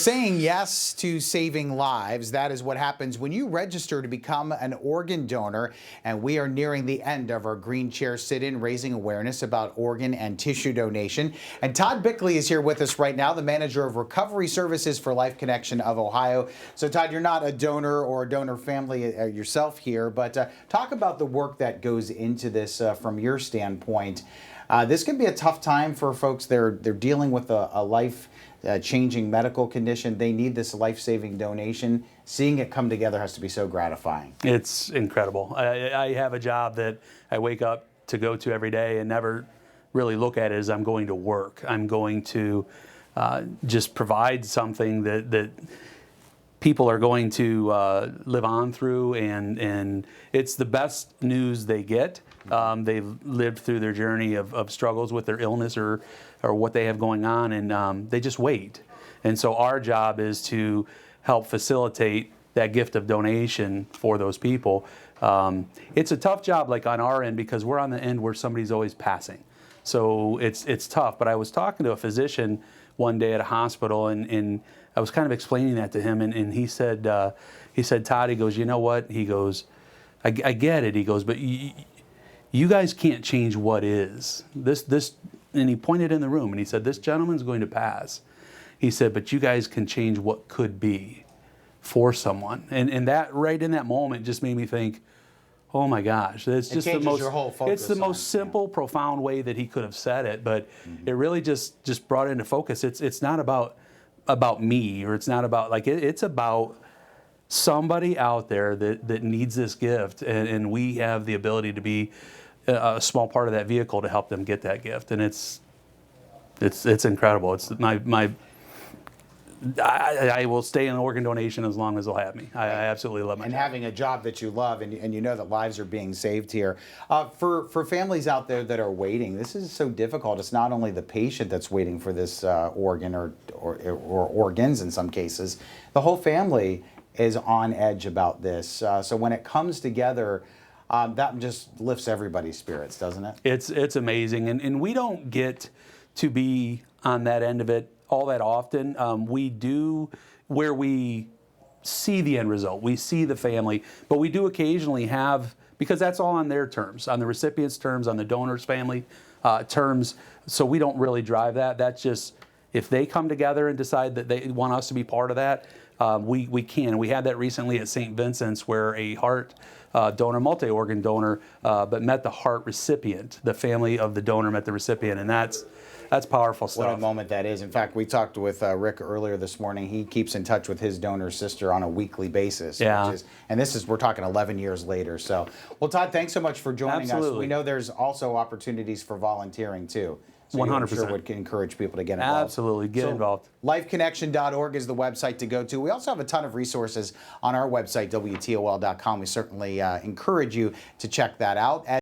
Saying yes to saving lives, that is what happens when you register to become an organ donor. And we are nearing the end of our Green Chair Sit-In, raising awareness about organ and tissue donation. And Todd Bickley is here with us right now, the manager of Recovery Services for Life Connection of Ohio. So Todd, you're not a donor or a donor family yourself here, but talk about the work that goes into this from your standpoint. This can be a tough time for folks. They're dealing with a life changing medical condition. They need this life-saving donation. Seeing it come together has to be so gratifying. It's incredible. I have a job that I wake up to go to every day and never really look at it as I'm going to work. I'm going to just provide something that people are going to live on through, and it's the best news they get. They've lived through their journey of struggles with their illness or what they have going on, and they just wait. And so our job is to help facilitate that gift of donation for those people. It's a tough job, like on our end, because we're on the end where somebody's always passing. So it's tough. But I was talking to a physician one day at a hospital, and I was kind of explaining that to him, and he said, Todd, he goes, you know what? He goes, I get it. He goes, but you guys can't change what is. This, and he pointed in the room and he said, this gentleman's going to pass. He said, but you guys can change what could be for someone. And that right in that moment just made me think, oh my gosh, it's just the most, your whole focus it's the most simple, profound way that he could have said it, but it really just brought it into focus. It's not about me, or it's not about, like, it's about somebody out there that needs this gift, and we have the ability to be a small part of that vehicle to help them get that gift, and it's incredible. It's I will stay in organ donation as long as they'll have me. I absolutely love my job. Having a job that you love, and you know that lives are being saved here. For families out there that are waiting, this is so difficult. It's not only the patient that's waiting for this organ or organs in some cases. The whole family is on edge about this. So when it comes together, that just lifts everybody's spirits, doesn't it? It's amazing, and we don't get to be on that end of it all that often. We do, where we see the end result, we see the family, but we do occasionally have, because that's all on their terms, on the recipient's terms, on the donor's family terms, so we don't really drive that. That's just, if they come together and decide that they want us to be part of that, we can. We had that recently at St. Vincent's, where a heart donor, multi-organ donor, but met the heart recipient. The family of the donor met the recipient, and that's powerful stuff. What a moment that is. In fact, we talked with Rick earlier this morning. He keeps in touch with his donor sister on a weekly basis. Yeah. We're talking 11 years later. So, well, Todd, thanks so much for joining us. We know there's also opportunities for volunteering too. So 100%. I'm sure would encourage people to get involved. Absolutely, get involved. Lifeconnection.org is the website to go to. We also have a ton of resources on our website, WTOL.com. We certainly encourage you to check that out.